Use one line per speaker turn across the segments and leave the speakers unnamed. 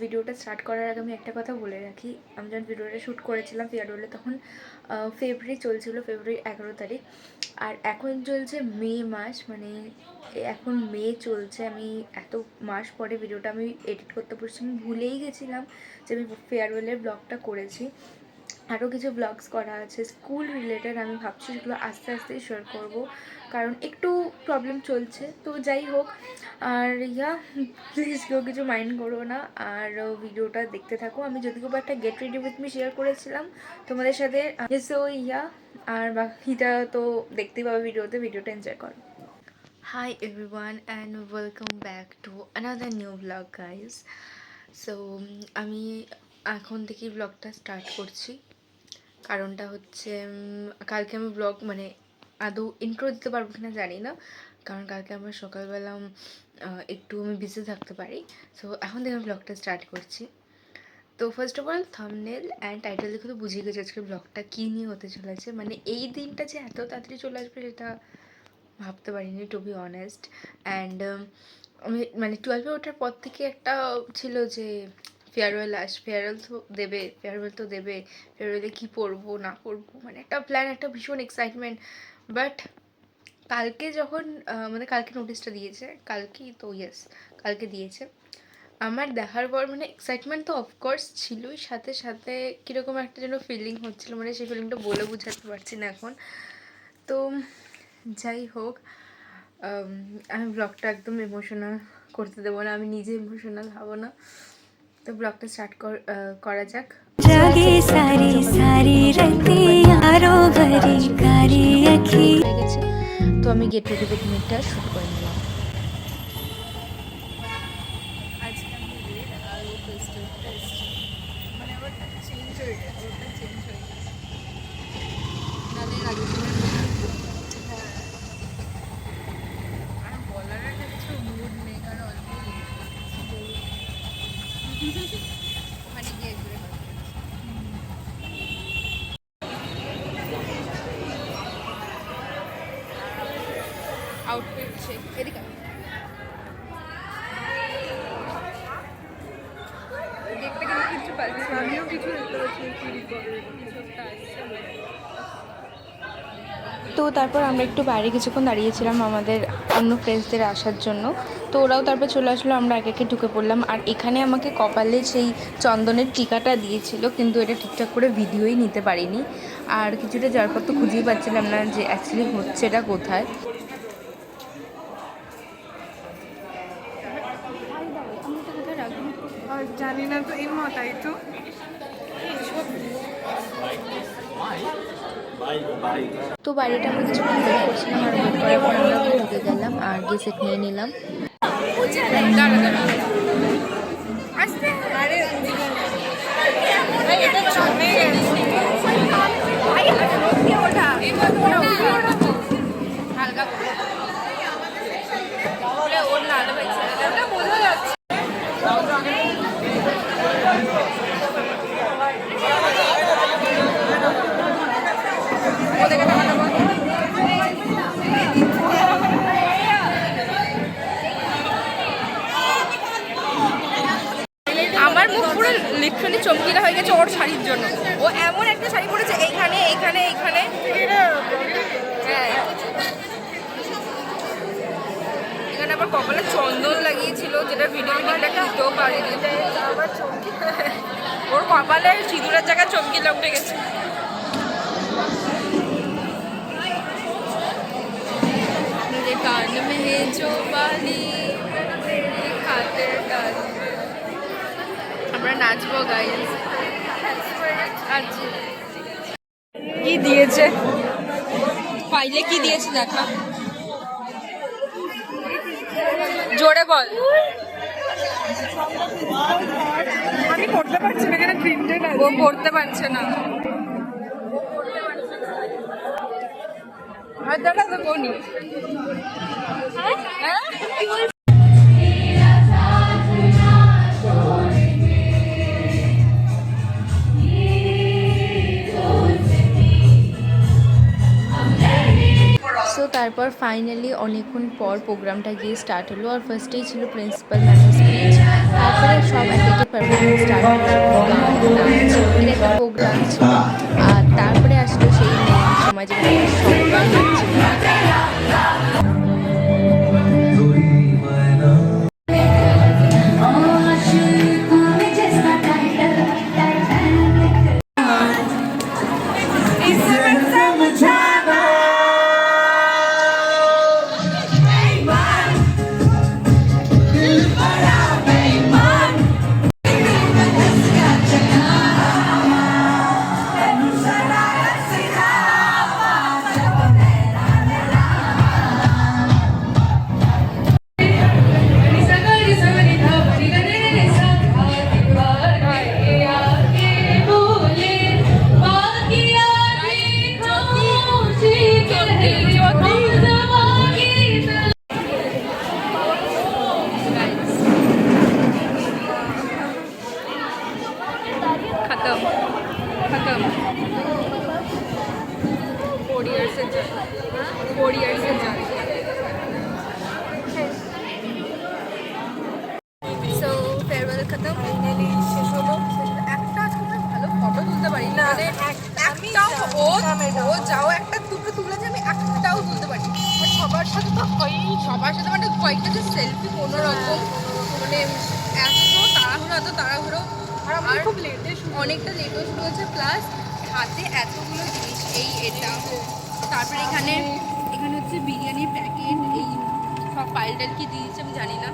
ভিডিওটা স্টার্ট করার আগে আমি একটা কথা বলে রাখি, আমি যখন ভিডিওটা শ্যুট করেছিলাম ফেয়ারওয়েলে তখন ফেব্রুয়ারি চলছিল, ফেব্রুয়ারি 11 তারিখ। আর এখন চলছে মে মাস, মানে এখন মে চলছে। আমি এত মাস পরে ভিডিওটা আমি এডিট করতে বসছি, আমি ভুলেই গেছিলাম যে আমি ফেয়ারওয়েলের ব্লগটা করেছি। আরও কিছু ব্লগস করা আছে স্কুল রিলেটেড, আমি ভাবছি সেগুলো আস্তে আস্তেই শেয়ার করবো, কারণ একটু প্রবলেম চলছে। তো যাই হোক, আর প্লিজ কেউ কিছু মাইন্ড করো না, আর ভিডিওটা দেখতে থাকো। আমি যদি খুব একটা get ready with me share করেছিলাম তোমাদের সাথে, সো আর বাকিটা তো দেখতেই পাবে ভিডিওটা এনজয় করো। Hi everyone and welcome back to another new vlog guys. So আমি এখন থেকে ব্লগটা স্টার্ট করছি, কারণটা হচ্ছে কালকে আমি ব্লগ মানে আদৌ ইন্ট্রো দিতে পারবো কিনা জানি না, কারণ কালকে আমার সকালবেলা একটু আমি বিজি থাকতে পারি। সো এখন থেকে আমি ব্লগটা স্টার্ট করছি। তো first of all thumbnail and title দেখে তো বুঝিয়ে গেছে আজকে ব্লগটা কী নিয়ে হতে চলেছে। মানে এই দিনটা যে এত তাড়াতাড়ি চলে আসবে সেটা ভাবতে পারিনি, টু বি অনেস্ট। অ্যান্ড আমি মানে 12-এ ওঠার পর থেকে একটা ছিল যে ফেয়ারওয়েল তো দেবে, ফেয়ারওয়েলে কী পরবো না পরবো, মানে একটা প্ল্যান, একটা ভীষণ এক্সাইটমেন্ট। বাট কালকে যখন মানে কালকে নোটিশটা দিয়েছে, কালকেই তো কালকে দিয়েছে, আমার দেখার পর মানে এক্সাইটমেন্ট তো অফকোর্স ছিলই, সাথে সাথে কীরকম একটা যেন ফিলিং হচ্ছিলো, মানে সেই ফিলিংটা বলে বোঝাতে পারছি না এখন। তো যাই হোক, আমি ব্লগটা একদম ইমোশনাল করতে দেবো না, আমি নিজে ইমোশনাল হব না। তো ব্লগটা স্টার্ট করা যাক। তো আমি গেট রেডি উইথ মিটা শুট করে নিলাম। আউটফিট চেক এদিকে দেখতে কিন্তু কিছু পাচ্ছি, আমিও কিছু দেখতে পাচ্ছি। তো তারপর আমরা একটু বাইরে কিছুক্ষণ দাঁড়িয়েছিলাম আমাদের অন্য ফ্রেন্ডসদের আসার জন্য। তো ওরাও তারপর চলে আসলো, আমরা একে একে ঢুকে পড়লাম। আর এখানে আমাকে কপালে সেই চন্দনের টিকাটা দিয়েছিল, কিন্তু এটা ঠিকঠাক করে ভিডিওই নিতে পারিনি। আর কিছুটা যাওয়ার পর তো খুঁজেই পাচ্ছিলাম না যে অ্যাকচুয়ালি হচ্ছে এটা কোথায়। জানি না তো এই মাথায় তো তো বাইরেটা আমরা কিছুক্ষণ ওয়েট করছিলাম, আর ওয়েট করার পর আমরা ঢুকে গেলাম আর গিয়ে সেট নিয়ে নিলাম। আমার মুখ পুরো লিটারালি চমকিলা হয়ে গেছে ওর শাড়ির জন্য। ও এমন একটা শাড়ি পরেছে, এইখানে এইখানে এইখানে হ্যাঁ, এখানে আবার কপালে চন্দন লাগিয়েছিল, যেটা ভিডিও দিতেও পারিনি। ওর কপালে সিঁদুরের জায়গায় চমকিলা উঠে গেছে। কান মে জো বালি খাতে আমরা নাচবো গাইস। কি দিয়েছে ফাইলে, কি দিয়েছে দেখা, জোরে বল। আমি করতে পারছি না, কেন প্রিন্টেড আছে, ও করতে পারছে না। আর দেখা তো কোনি সো তারপর ফাইনালি অনেকক্ষণ পর প্রোগ্রামটা গিয়ে স্টার্ট হলো। আর ফার্স্টেই ছিল প্রিন্সিপাল ম্যামের স্পিচ, তারপরে সব এক একে পারফরমেন্স স্টার্ট হলো, গান নাচ এর একটা প্রোগ্রাম ছিল। আর তারপরে আসলো সেই মেন সময় যেখানে আমরা সবাই নাচছিলাম। সো ফেয়ারওয়েল খতম, ফাইনালি শেষ হলো। একটা আজকে আমরা ভালো ফটো তুলতে পারি না, মানে একটাও ও যাও একটা দুটো তুলেছে, আমি একটাও তুলতে পারি। আর সবার সাথে তো হয়ই, সবার সাথে মানে কয়েকটা যে সেলফি কোনো রকম, মানে এত তাড়াহুড়ো আর আমার খুব লেটে, অনেকটা লেটও শুরু হয়েছে, প্লাস হাতে এতগুলো জিনিস, এটা তারপরে এখানে হচ্ছে বিরিয়ানির প্যাকেট, এই সব পাইলটাল কি দিয়েছে আমি জানি না।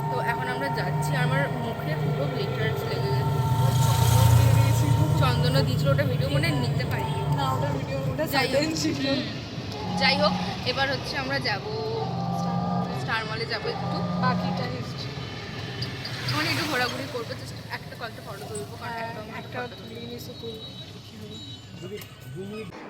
তো এখন আমরা যাচ্ছি, আমার মুখে পুরো গ্লিটার্স লেগে গেছে। চন্দনও দিয়েছিল, ওটা ভিডিও মনে নিতে পারি না, ওটা ভিডিও যাই হোক এবার হচ্ছে আমরা যাব স্টার মলে, যাবো একটু বাকিটা মানে একটু ঘোরাঘুরি করবো, একটা কয়েকটা ফটো তুলবো, একটা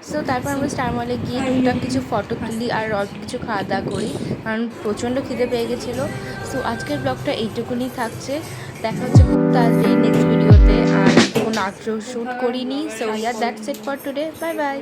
সো তারপর আমরা স্টার মলে গিয়ে টুকটাক কিছু ফটো তুলি আর অল্প কিছু খাওয়া দাওয়া করি, কারণ প্রচণ্ড খিদে পেয়ে গেছিলো। সো আজকের ব্লগটা এইটুকুনি থাকছে, দেখা হচ্ছে খুব তাড়াতাড়ি নেক্সট ভিডিওতে। আর কোনো আগ্রহ শ্যুট করিনি। So yeah that's it for today, bye bye.